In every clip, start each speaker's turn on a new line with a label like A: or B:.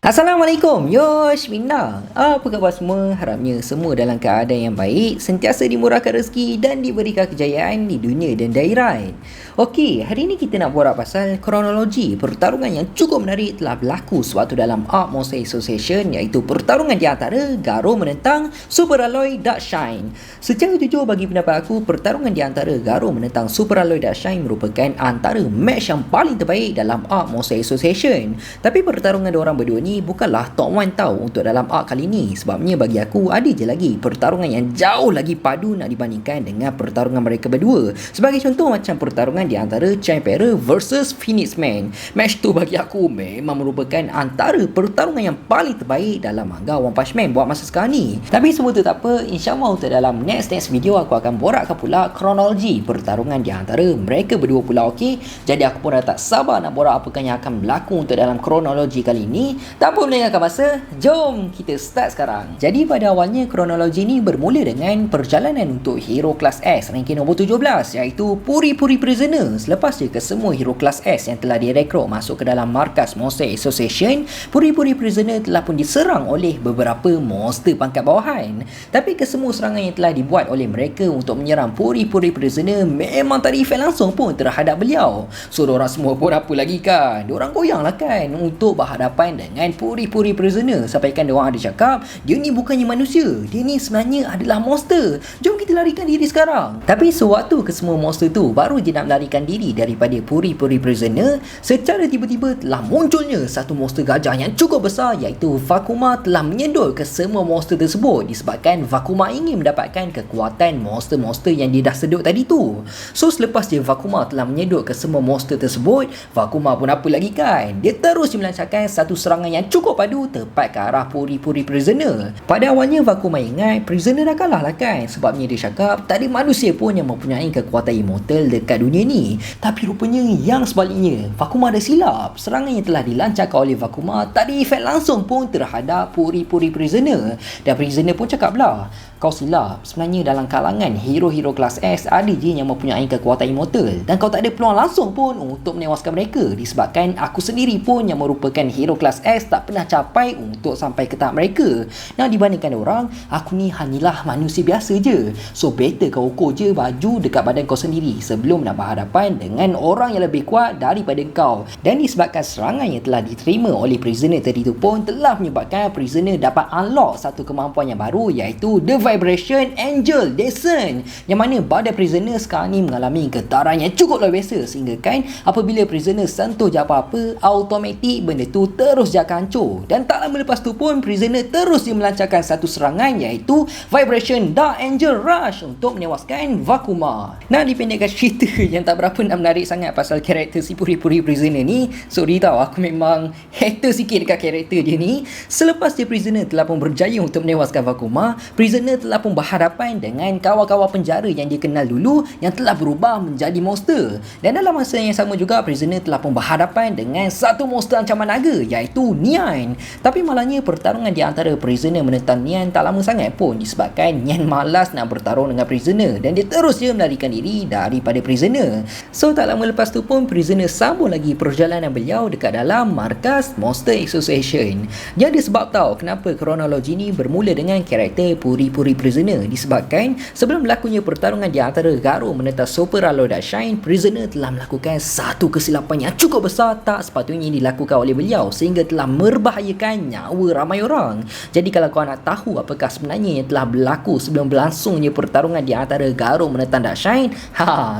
A: Assalamualaikum, Yosh, Minna. Apa khabar semua? Harapnya semua dalam keadaan yang baik, sentiasa dimurahkan rezeki dan diberikan kejayaan di dunia dan di akhirat. Okey, hari ini kita nak borak pasal kronologi pertarungan yang cukup menarik telah berlaku sewaktu dalam Art Monster Association, iaitu pertarungan di antara Garo menentang Super Alloy Dark Shine. Secara jujur bagi pendapat aku, pertarungan di antara Garo menentang Super Alloy Dark Shine merupakan antara match yang paling terbaik dalam Art Monster Association. Tapi pertarungan diorang berdua ni bukanlah top 1 tau untuk dalam arc kali ni. Sebabnya bagi aku ada je lagi pertarungan yang jauh lagi padu nak dibandingkan dengan pertarungan mereka berdua. Sebagai contoh macam pertarungan di antara Chimera versus Phoenix Man. Match tu bagi aku memang merupakan antara pertarungan yang paling terbaik dalam manga One Punch Man buat masa sekarang ni. Tapi semua tu tak apa, insyaAllah untuk dalam next video aku akan borakkan pula kronologi pertarungan di antara mereka berdua pula, okey? Jadi aku pun dah tak sabar nak borak apakah yang akan berlaku untuk dalam kronologi kali ni. Tak apa melengahkan masa, jom kita start sekarang. Jadi pada awalnya kronologi ni bermula dengan perjalanan untuk hero kelas S ranking nombor 17, iaitu Puri Puri Prisoner. Selepas je kesemua hero kelas S yang telah direkrut masuk ke dalam markas Monster Association, Puri Puri Prisoner telah pun diserang oleh beberapa monster pangkat bawahan. Tapi kesemua serangan yang telah dibuat oleh mereka untuk menyerang Puri Puri Prisoner memang tak ada efek langsung pun terhadap beliau. So diorang semua pun apa lagi kan, diorang goyang lah kan untuk berhadapan dengan Puri Puri Prisoner. Sampaikan diorang ada cakap, dia ni bukannya manusia, dia ni sebenarnya adalah monster, jom kita larikan diri sekarang. Tapi sewaktu kesemua monster tu baru je nak melarikan diri daripada Puri Puri Prisoner, secara tiba-tiba telah munculnya satu monster gajah yang cukup besar, iaitu Vakuma telah menyedot ke semua monster tersebut disebabkan Vakuma ingin mendapatkan kekuatan monster-monster yang dia dah sedut tadi tu. So selepas je Vakuma telah menyedot ke semua monster tersebut, Vakuma pun apa lagi kan, dia terus melancarkan satu serangan yang cukup padu tepat ke arah Puri Puri Prisoner. Pada awalnya Vakuma ingat Prisoner dah kalah lah kan, sebabnya dia cakap tak ada manusia pun yang mempunyai kekuatan immortal dekat dunia ni. Tapi rupanya yang sebaliknya, Vakuma ada silap. Serangan yang telah dilancarkan oleh Vakuma tak ada efek langsung pun terhadap Puri Puri Prisoner. Dan Prisoner pun cakap lah, kau silap, sebenarnya dalam kalangan hero-hero kelas S ada je yang mempunyai kekuatan immortal, dan kau tak ada peluang langsung pun untuk menewaskan mereka disebabkan aku sendiri pun yang merupakan hero kelas S tak pernah capai untuk sampai ke tahap mereka. Nah, dibandingkan orang, aku ni hanyalah manusia biasa je. So better kau ukur je baju dekat badan kau sendiri sebelum nak berhadapan dengan orang yang lebih kuat daripada kau. Dan disebabkan serangan yang telah diterima oleh Prisoner tadi tu pun telah menyebabkan Prisoner dapat unlock satu kemampuan yang baru, iaitu The Vibration Angel Descent, yang mana badan Prisoner sekarang ni mengalami getaran yang cukup luar biasa, sehingga kan apabila Prisoner sentuh je apa-apa, automatik benda tu terus je akan hancur. Dan tak lama lepas tu pun Prisoner terus dia melancarkan satu serangan, iaitu Vibration Dark Angel Rush untuk menewaskan Vakuma. Nak dipendekkan cerita yang tak berapa nak menarik sangat pasal karakter si Puri Puri Prisoner ni, sorry tau, aku memang hater sikit dekat karakter dia ni. Selepas dia Prisoner telah pun berjaya untuk menewaskan Vakuma, Prisoner telah pun berhadapan dengan kawan-kawan penjara yang dia kenal dulu yang telah berubah menjadi monster. Dan dalam masa yang sama juga Prisoner telah pun berhadapan dengan satu monster ancaman naga, iaitu Nian. Tapi malangnya pertarungan di antara Prisoner menentang Nian tak lama sangat pun disebabkan Nian malas nak bertarung dengan Prisoner dan dia terus je melarikan diri daripada Prisoner. So tak lama lepas tu pun Prisoner sambung lagi perjalanan beliau dekat dalam markas Monster Association. Dia ada sebab tau kenapa kronologi ni bermula dengan karakter Puri Puri Prisoner, disebabkan sebelum berlakunya pertarungan di antara Garo menentang Super Alloy Dark Shine, Prisoner telah melakukan satu kesilapan yang cukup besar tak sepatutnya dilakukan oleh beliau, sehingga telah membahayakan nyawa ramai orang. Jadi kalau kau nak tahu apakah sebenarnya yang telah berlaku sebelum berlangsungnya pertarungan di antara Garo menentang Dark Shine,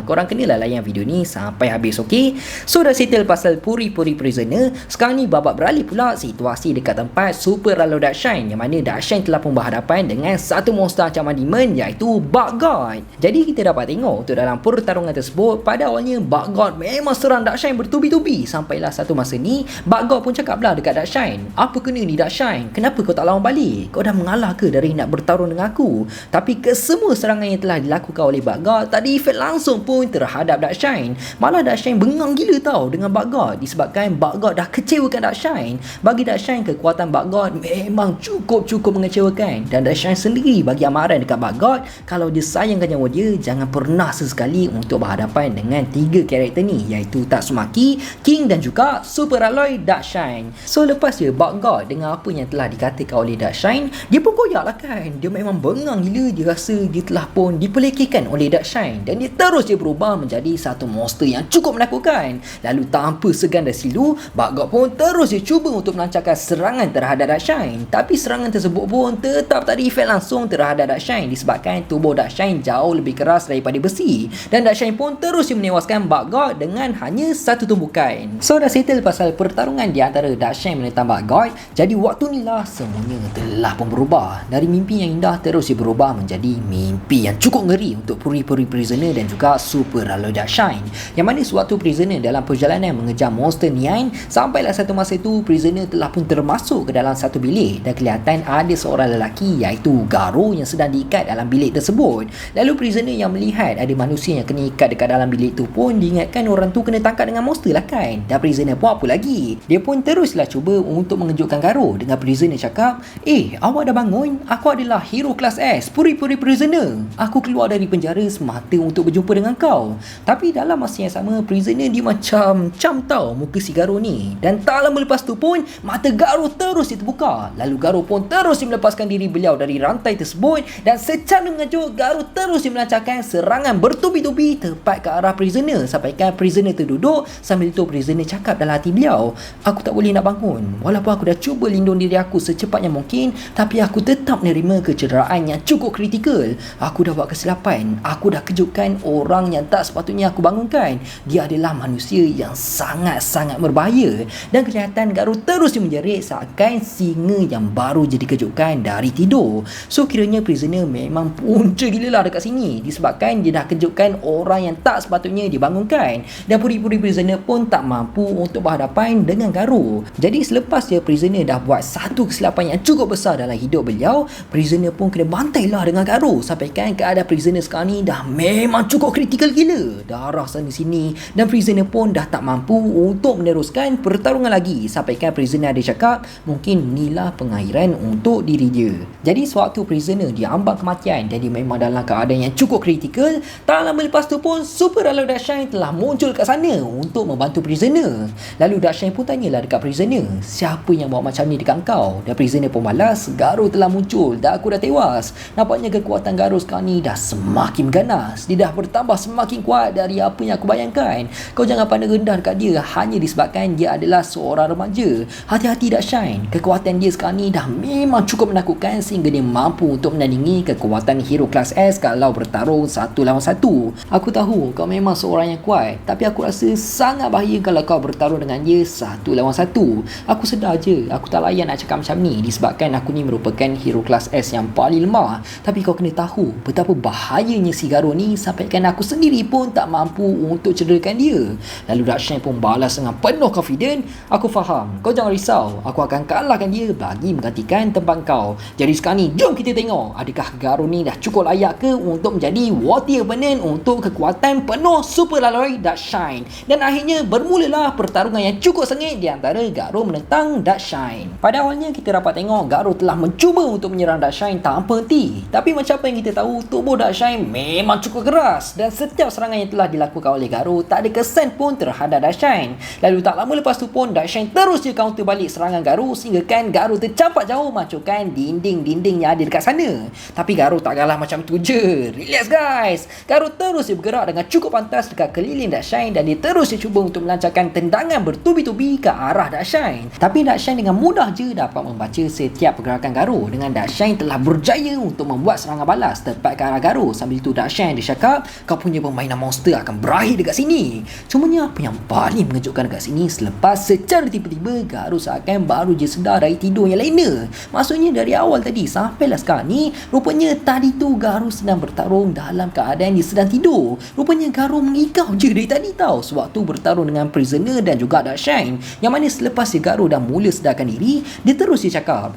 A: korang kenalah layan video ni sampai habis, okey? So dah settle pasal Puri Puri Prisoner, sekarang ni babak beralih pula situasi dekat tempat Super Alloy Dark Shine, yang mana Dark Shine telah pun berhadapan dengan satu monster ancaman demon, iaitu Bug God. Jadi kita dapat tengok untuk dalam pertarungan tersebut, pada awalnya Bug God memang serang Dark Shine bertubi-tubi, sampailah satu masa ni Bug God pun cakap lah dekat Dark Shine, apa kena ni Dark Shine, kenapa kau tak lawan balik? Kau dah mengalah ke dari nak bertarung dengan aku? Tapi kesemua serangan yang telah dilakukan oleh Bug God tak ada efek langsung pun terhadap Dark Shine. Malah Dark Shine bengang gila tau dengan Bug God, disebabkan Bug God dah kecewakan Dark Shine. Bagi Dark Shine, kekuatan Bug God memang cukup mengecewakan, dan Dark Shine sendiri bagi amaran dekat Bug God, kalau dia sayangkan nyawa dia, jangan pernah sesekali untuk berhadapan dengan tiga karakter ni, iaitu Tatsumaki, King dan juga Super Alloy Dark Shine. So selepas je Bug dengan apa yang telah dikatakan oleh Darkshine, dia pun koyak lah kan. Dia memang bengang gila. Dia rasa dia telah pun dipelekehkan oleh Darkshine, dan dia terus dia berubah menjadi satu monster yang cukup menakutkan. Lalu tanpa segan dan silu, Bug pun terus dia cuba untuk melancarkan serangan terhadap Darkshine. Tapi serangan tersebut pun tetap tak ada efek langsung terhadap Darkshine, disebabkan tubuh Darkshine jauh lebih keras daripada besi, dan Darkshine pun terus dia menewaskan Bug dengan hanya satu tumbukan. So dah settle pasal pertarungan di antara Darkshine menentang Bug. Jadi waktu ni lah semuanya telah pun berubah. Dari mimpi yang indah terus dia berubah menjadi mimpi yang cukup ngeri untuk puri-puri prisoner dan juga super alloy Darkshine. Yang mana sewaktu prisoner dalam perjalanan mengejar monster Nine, sampailah satu masa itu prisoner telah pun termasuk ke dalam satu bilik, dan kelihatan ada seorang lelaki iaitu Garo yang sedang diikat dalam bilik tersebut. Lalu prisoner yang melihat ada manusia yang kena ikat dekat dalam bilik tu pun diingatkan orang tu kena tangkap dengan monster lah kan. Dan prisoner pun apa lagi, dia pun teruslah cuba untuk mengejutkan Garo dengan prisoner cakap, awak dah bangun? Aku adalah hero kelas S, puri-puri prisoner. Aku keluar dari penjara semata untuk berjumpa dengan kau. Tapi dalam masa yang sama, prisoner dia macam tau muka si Garo ni. Dan tak lama lepas tu pun mata Garo terus terbuka. Lalu Garo pun terus melepaskan diri beliau dari rantai tersebut, dan secara mengejut Garo terus melancarkan serangan bertubi-tubi tepat ke arah prisoner, sampaikan prisoner terduduk. Sambil itu prisoner cakap dalam hati beliau, aku tak boleh nak bangun. Walaupun aku dah cuba lindung diri aku secepatnya mungkin, tapi aku tetap menerima kecederaan yang cukup kritikal. Aku dah buat kesilapan. Aku dah kejutkan orang yang tak sepatutnya aku bangunkan. Dia adalah manusia yang sangat-sangat berbahaya. Dan kelihatan Garo terus menjerit seakan singa yang baru je dikejutkan dari tidur. So kiranya prisoner memang punca gila lah dekat sini, disebabkan dia dah kejutkan orang yang tak sepatutnya dibangunkan. Dan puri-puri prisoner pun tak mampu untuk berhadapan dengan Garo. Jadi selepas dia prisoner dah buat satu kesilapan yang cukup besar dalam hidup beliau, prisoner pun kena bantai lah dengan Garo, sampaikan keadaan prisoner sekarang ni dah memang cukup kritikal gila. Darah sana sini, dan prisoner pun dah tak mampu untuk meneruskan pertarungan lagi, sampaikan prisoner ada cakap mungkin inilah pengakhiran untuk diri dia. Jadi sewaktu prisoner diambang kematian dan dia memang dalam keadaan yang cukup kritikal, tak lama lepas tu pun super alloy Darkshine telah muncul kat sana untuk membantu prisoner. Lalu Darkshine pun tanyalah dekat prisoner, siapa yang buat macam ni dekat kau? Dan prisoner pun balas, Garo telah muncul dan aku dah tewas. Nampaknya kekuatan Garo sekarang ni dah semakin ganas. Dia dah bertambah semakin kuat dari apa yang aku bayangkan. Kau jangan pandang rendah dekat dia hanya disebabkan dia adalah seorang remaja. Hati-hati Darkshine, kekuatan dia sekarang ni dah memang cukup menakutkan sehingga dia mampu untuk menandingi kekuatan hero kelas S kalau bertarung satu lawan satu. Aku tahu kau memang seorang yang kuat, tapi aku rasa sangat bahaya kalau kau bertarung dengan dia satu lawan satu. Aku sedar je, aku tak layan nak cakap macam ni disebabkan aku ni merupakan hero kelas S yang paling lemah. Tapi kau kena tahu betapa bahayanya si Garo ni, sampaikan aku sendiri pun tak mampu untuk cederakan dia. Lalu Darkshine pun balas dengan penuh confident, aku faham, kau jangan risau, aku akan kalahkan dia bagi menggantikan tempat kau. Jadi sekarang ni jom kita tengok adakah Garo ni dah cukup layak ke untuk menjadi worthy opponent untuk kekuatan penuh super alloy Darkshine. Dan akhirnya bermulalah pertarungan yang cukup sengit di antara Garo menentang Darkshine. Pada awalnya kita dapat tengok Garo telah mencuba untuk menyerang Darkshine tanpa henti, tapi macam apa yang kita tahu, tubuh Darkshine memang cukup keras dan setiap serangan yang telah dilakukan oleh Garo tak ada kesan pun terhadap Darkshine. Lalu tak lama lepas tu pun Darkshine terus dia counter balik serangan Garo sehingga kan Garo tercampak jauh menghancurkan dinding-dinding yang ada dekat sana. Tapi Garo tak kalah macam tu je. Relax guys. Garo terus dia bergerak dengan cukup pantas dekat keliling Darkshine dan dia terus dia cuba untuk melancarkan tendangan bertubi-tubi ke arah Darkshine. Tapi Darkshine dengan mudah je dapat membaca setiap pergerakan Garo, dengan Darkshine telah berjaya untuk membuat serangan balas tepat ke arah Garo. Sambil itu Darkshine dia cakap, kau punya permainan monster akan berakhir dekat sini. Cumanya apa yang paling mengejutkan dekat sini, selepas secara tiba-tiba Garo seakan baru je sedar dari tidur yang lainnya. Maksudnya dari awal tadi sampailah sekarang ni, rupanya tadi tu Garo sedang bertarung dalam keadaan dia sedang tidur. Rupanya Garo mengigau je dari tadi tau sewaktu bertarung dengan prisoner dan juga Darkshine. Yang mana selepas si Garo dah mula sedarkan diri, dia terus dia cakap,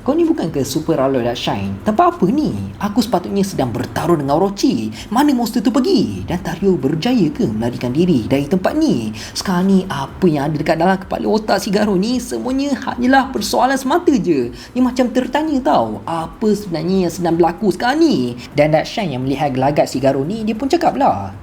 A: kau ni bukan ke super alloy Darkshine? Tempat apa ni? Aku sepatutnya sedang bertarung dengan Orochi. Mana monster tu pergi? Dan Tario berjaya ke melarikan diri dari tempat ni? Sekarang ni apa yang ada dekat dalam kepala otak si Garo ni semuanya hanyalah persoalan semata je. Dia macam tertanya tau, apa sebenarnya yang sedang berlaku sekarang ni? Dan Darkshine yang melihat gelagat si Garo ni, dia pun cakap lah,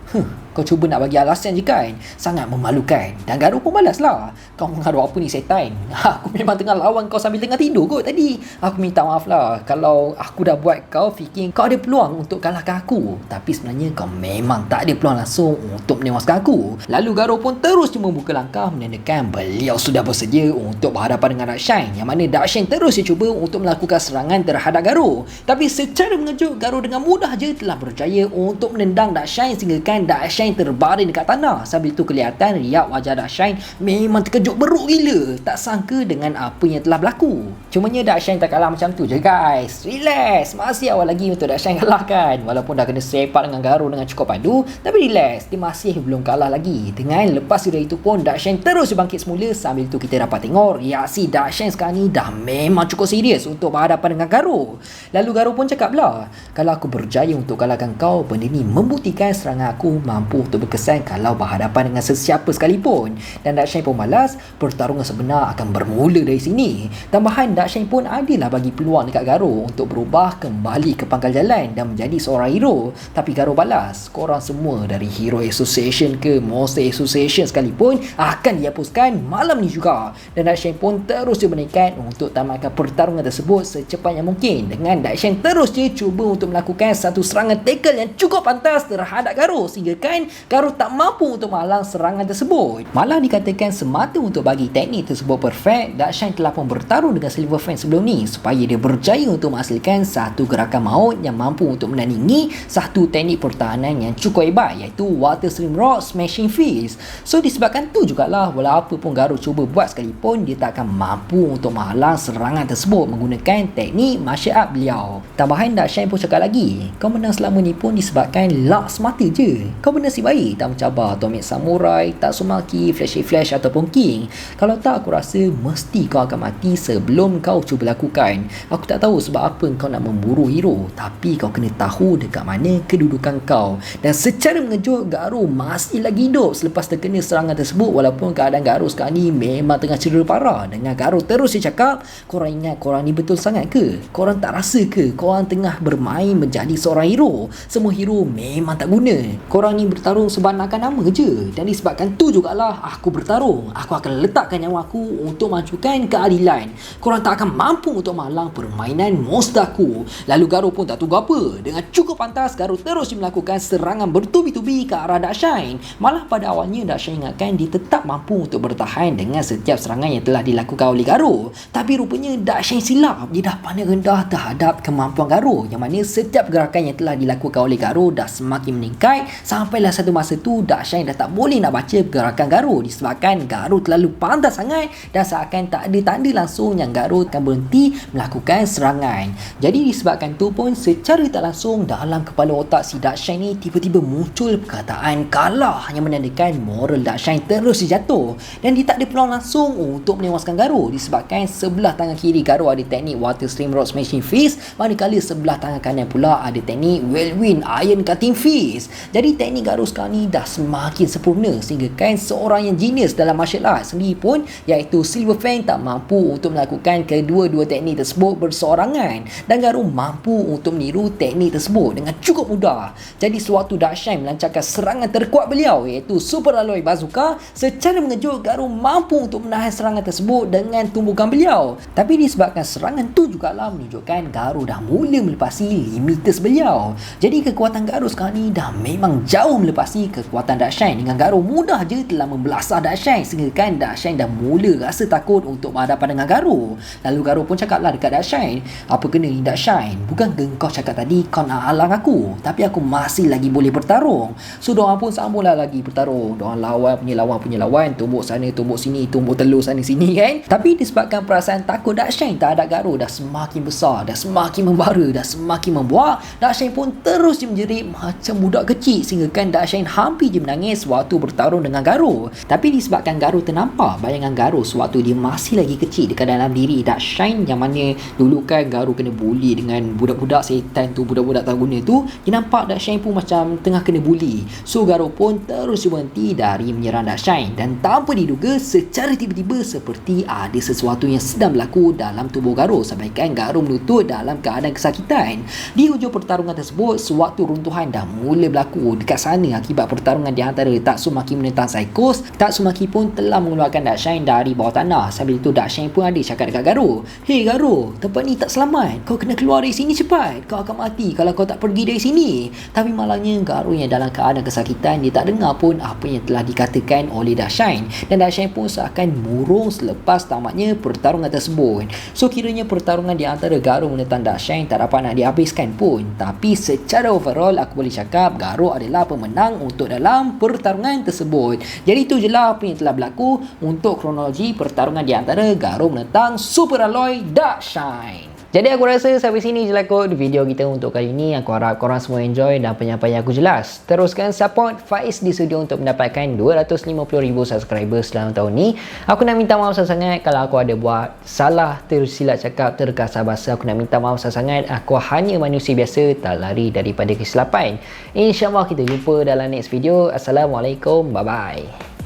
A: Kau cuba nak bagi alasan je kan? Sangat memalukan. Dan Garuh pun balas lah. Kau mengadu apa ni setan? Aku memang tengah lawan kau sambil tengah tidur kot tadi. Aku minta maaf lah kalau aku dah buat kau fikir kau ada peluang untuk kalahkan aku. Tapi sebenarnya kau memang tak ada peluang langsung untuk menewaskan aku. Lalu Garuh pun terus membuka langkah menandakan beliau sudah bersedia untuk berhadapan dengan Dakshine. Yang mana Dakshine terus cuba untuk melakukan serangan terhadap Garuh. Tapi secara mengejut, Garuh dengan mudah je telah berjaya untuk menendang Dakshine sehingga kan Dakshine terbaring dekat tanah. Sambil tu kelihatan riak wajah Dakshine memang terkejut beruk gila. Tak sangka dengan apa yang telah berlaku. Cumanya Dakshine tak kalah macam tu je guys. Relax, masih awal lagi untuk Dakshine kalahkan. Walaupun dah kena sepak dengan Garuh dengan cukup padu, tapi relax, dia masih belum kalah lagi. Dengan lepas dari itu pun Dakshine terus bangkit semula. Sambil tu kita dapat tengok reaksi Dakshine sekarang ni dah memang cukup serius untuk berhadapan dengan Garuh. Lalu Garuh pun cakap lah, kalau aku berjaya untuk kalahkan kau, benda ni membuktikan serangan aku mampu untuk berkesan kalau berhadapan dengan sesiapa sekalipun. Dan Dakshine pun malas, pertarungan sebenar akan bermula dari sini. Tambahan, Dakshine pun adalah bagi peluang dekat Garuh untuk berubah kembali ke pangkal jalan dan menjadi seorang hero. Tapi Garuh balas, korang semua dari Hero Association ke Monster Association sekalipun akan dihapuskan malam ni juga. Dan Dakshine pun terus berniat untuk tamatkan pertarungan tersebut secepatnya mungkin. Dengan Dakshine terus cuba untuk melakukan satu serangan tackle yang cukup pantas terhadap Garuh sehingga kan Garuh tak mampu untuk menghalang serangan tersebut. Malah dikatakan semata untuk bagi teknik tersebut perfect, Dakshine telah pun bertarung dengan Silver Fang sebelum ni supaya dia berjaya untuk menghasilkan satu gerakan maut yang mampu untuk menandingi satu teknik pertahanan yang cukup hebat, iaitu Water Stream Rock Smashing Fist. So disebabkan tu jugalah walaupun pun Garuh cuba buat sekalipun, dia tak akan mampu untuk menghalang serangan tersebut menggunakan teknik martial art beliau. Tambahan, Dakshine pun cakap lagi, kau menang selama ni pun disebabkan luck semata je. Kau bernasib baik tak mencabar Atomic Samurai, Tatsumaki, Flashy Flash ataupun King. Kalau tak, aku rasa mesti kau akan mati sebelum kau cuba lakukan. Aku tak tahu sebab apa kau nak memburu hero, tapi kau kena tahu dekat mana kedudukan kau. Dan secara mengejut, Garuh masih lagi hidup selepas terkena serangan tersebut walaupun keadaan Garuh sekarang ni memang tengah cedera parah. Dengan Garuh terus dia cakap, korang ingat korang ni betul sangat ke? Korang tak rasa ke korang tengah bermain menjadi seorang hero? Semua hero memang tak guna. Korang ni bertarung sebab nakkan nama je. Dan disebabkan tu jugalah aku bertarung. Aku akan letakkan nyawa aku untuk majukan keadilan. Korang tak akan mampu untuk menghalang permainan monster aku. Lalu Garuh pun tak tunggu apa. Dengan cukup pantas, Garuh terus melakukan serangan bertubi-tubi ke arah Dakshine. Malah pada awalnya Dakshine ingatkan dia tetap mampu untuk bertahan dengan setiap serangan yang telah dilakukan oleh Garuh. Tapi rupanya Dakshine silap. Dia dah pandang rendah terhadap kemampuan Garuh, yang mana setiap gerakan yang telah dilakukan oleh Garuh dah semakin meningkat sampailah satu masa tu Dakshine dah tak boleh nak baca gerakan Garuh disebabkan Garuh terlalu pantas sangat dan seakan tak ada tanda langsung yang Garuh akan berhenti melakukan serangan. Jadi disebabkan tu pun secara tak langsung dalam kepala otak si Dakshine ni tiba-tiba muncul perkataan kalah yang menandakan moral Dakshine terus jatuh dan dia tak ada peluang langsung untuk menewaskan Garuh disebabkan sebelah tangan kiri Garuh ada teknik Water Stream Rock Smashing Fist, manakala sebelah tangan kanan pula ada teknik Whirlwind Iron Cutting Fist. Jadi teknik Garuh sekarang ni dah semakin sempurna sehingga kan seorang yang genius dalam martial arts sendiri pun iaitu Silver Fang tak mampu untuk melakukan kedua-dua teknik tersebut berseorangan dan Garuh mampu untuk meniru teknik tersebut dengan cukup mudah. Jadi sewaktu Dakshine melancarkan serangan terkuat beliau iaitu Super Alloy Bazooka, secara mengejut Garuh mampu untuk menahan serangan tersebut dengan tumbukan beliau. Tapi disebabkan serangan tu jugalah menunjukkan Garuh dah mula melepasi limites beliau. Jadi kekuatan Garuh sekarang ni dah memang jauh melepasi kekuatan Dakshine. Dengan Garuh mudah je telah membelasah Dakshine sehingga kan Dakshine dah mula rasa takut untuk berhadapan dengan Garuh. Lalu Garuh pun cakaplah dekat Dakshine, apa kena ni Dakshine? Bukan kau cakap tadi kau nak halang aku, tapi aku masih lagi boleh bertarung. So diorang pun sambunglah lagi bertarung. Diorang lawan punya lawan, tumbuk sana tumbuk sini, tumbuk telur sana sini kan. Tapi disebabkan perasaan takut Dakshine terhadap Garuh dah semakin besar, dah semakin membara, dah semakin membuak, Dakshine pun terus menjerit macam budak kecil sehingga kan Dakshine hampir je menangis waktu bertarung dengan Garuh. Tapi disebabkan Garuh ternampak bayangan Garuh sewaktu dia masih lagi kecil dekat dalam diri Dakshine, yang mana dulu kan Garuh kena bully dengan budak-budak setan tu, budak-budak tak guna tu, dia nampak Dakshine pun macam tengah kena bully. So Garuh pun terus berhenti dari menyerang Dakshine dan tanpa diduga secara tiba-tiba seperti ada sesuatu yang sedang berlaku dalam tubuh Garuh sampaikan Garuh melutut dalam keadaan kesakitan. Di hujung pertarungan tersebut, sewaktu runtuhan dah mula berlaku dekat sana mana akibat pertarungan di antara Tatsumaki menentang Psychos, Tatsumaki pun telah mengeluarkan Darkshine dari bawah tanah. Sambil itu Darkshine pun ada cakap dekat Garo, "Hei Garo, tempat ni tak selamat, kau kena keluar dari sini cepat, kau akan mati kalau kau tak pergi dari sini." Tapi malangnya Garo yang dalam keadaan kesakitan, dia tak dengar pun apa yang telah dikatakan oleh Darkshine, dan Darkshine pun seakan murung selepas tamatnya pertarungan tersebut. So kiranya pertarungan di antara Garo menentang Darkshine tak dapat nak dihabiskan pun, tapi secara overall aku boleh cakap Garo adalah pemenang untuk dalam pertarungan tersebut. Jadi itu je lah apa yang telah berlaku untuk kronologi pertarungan di antara Garo menentang Super Aloy Darkshine. Jadi aku rasa sampai sini je lah kot video kita untuk kali ini. Aku harap korang semua enjoy dan penyampaian aku jelas. Teruskan support Faiz di studio untuk mendapatkan 250,000 subscribers dalam tahun ni. Aku nak minta maaf sangat kalau aku ada buat salah, tersilap cakap, terkasar bahasa. Aku nak minta maaf sangat. Aku hanya manusia biasa, tak lari daripada kesilapan. InsyaAllah kita jumpa dalam next video. Assalamualaikum, bye bye.